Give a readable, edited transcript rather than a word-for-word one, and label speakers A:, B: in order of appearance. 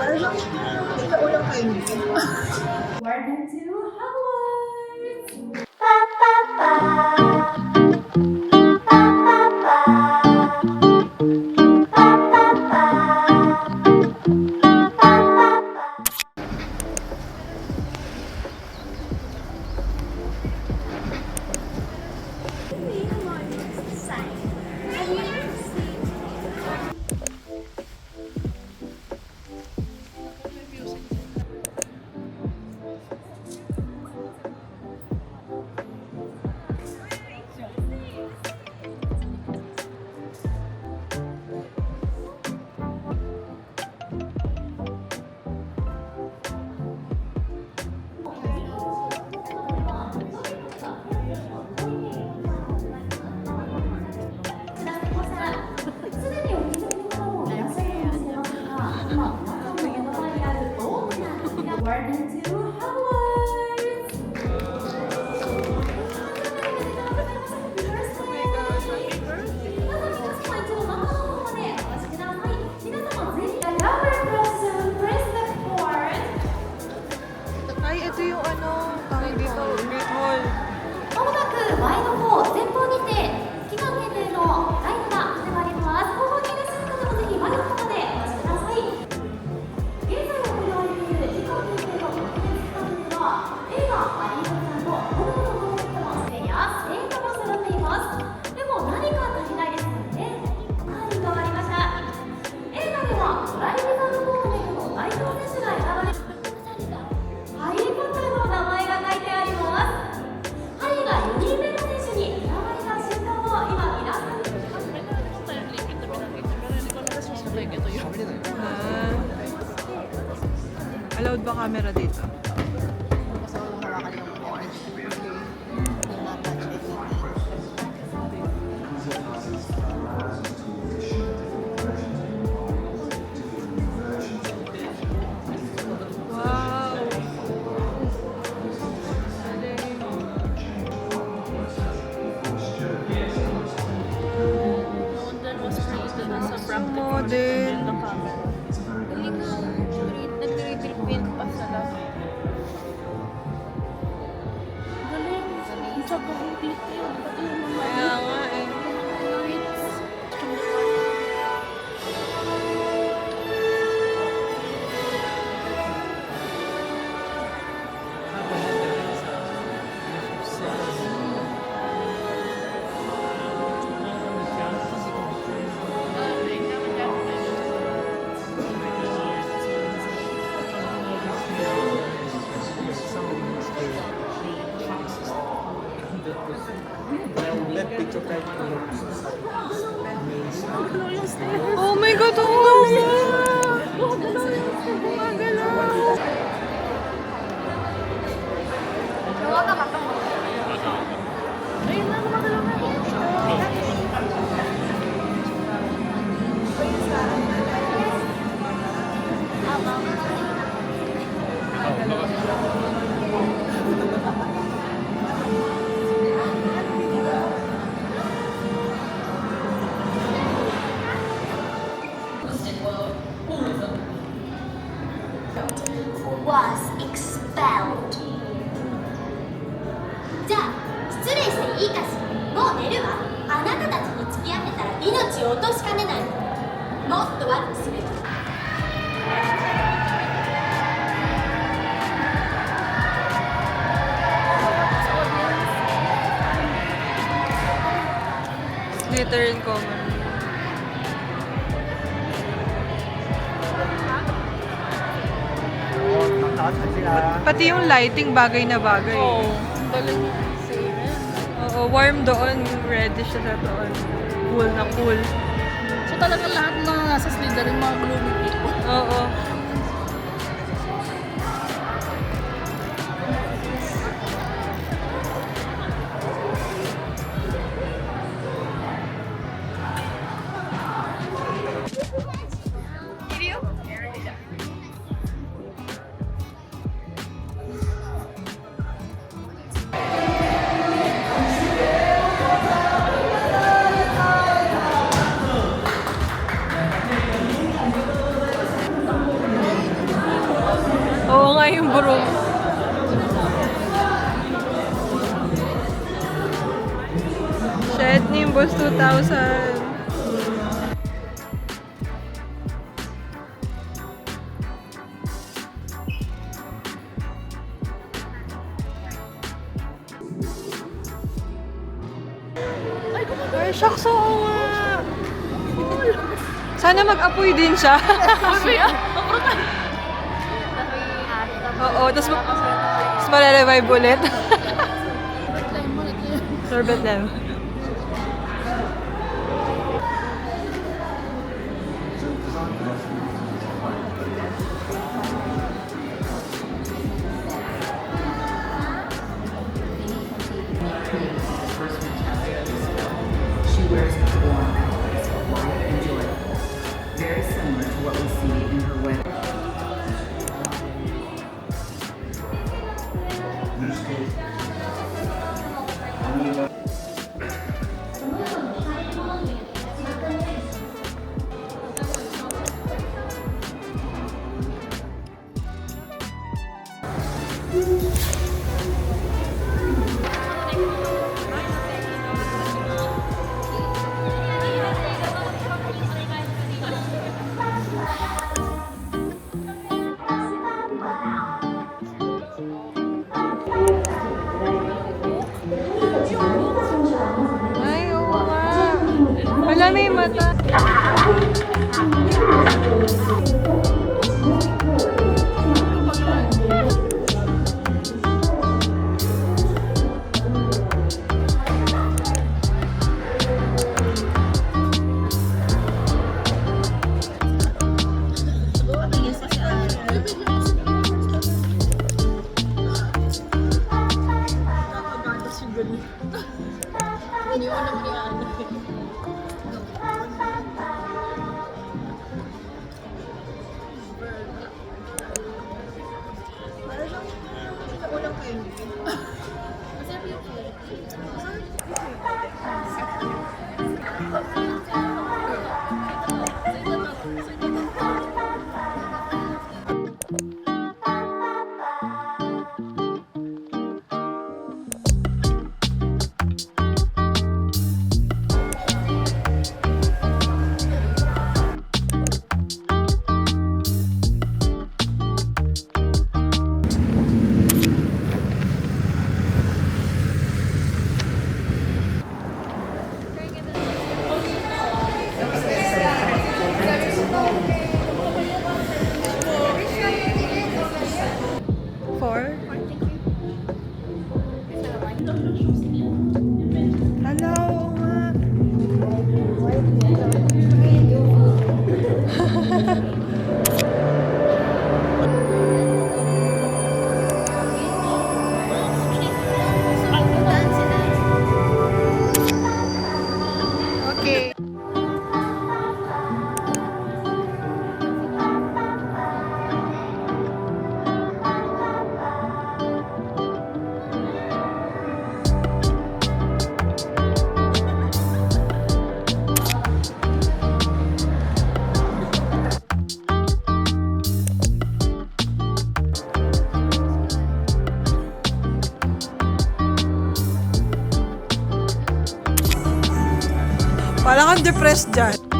A: Parang ikaw ulang kayo nito.
B: Welcome to Hogwarts! Welcome to Hogwarts!
A: Ay, ito yung ano, tawag dito, Great Hall.
B: まもなく前の方、前方にて期間限定のライブが始まります。後方にいらっしゃる方もぜひ前の方までお待ちください。現在行われている期間限定の特別企画では、映画「ハリー・ポッター」のボルドモートの出演やステータも揃っています。でも何か足りないですよね。はい、変わりました。映画ではトライブザードトーナメントの代表選手が選ばれるハリー・ポッターの名前が書いてあります。ハリーが4人目の選手に選ばれた瞬間を今皆さんに
A: Allowed ba camera dito? Wow! Model. Kaya nga eh. Oh my God, ang ganda! Gumagalaw!
B: ayun na, gumagalaw na. was expelled. じゃあ失礼していいかしら。もう寝るわ。あなたたちに付き合ってたら命を落としかねない。もっと悪くする。
A: Slytherin common. Pati yung lighting bagay na bagay.
C: Oo. Galing.
A: Oo, warm doon, reddish siya doon. Cool na cool.
C: So talaga lahat ng nasa Slytherin mga gloomy people.
A: Oo. yung broom. Shed Nimbus 2000. Ay, shucks, oo nga. Sana mag-apoy din siya. Oo, tapos mare-revive ulit. Sorbet lang.
D: She wears a warm necklace of light and joy, very similar to what we see in her wedding.
A: Ay, oo nga. Wala, may mata. Four. Hello. Okay. Parang kang depressed dyan.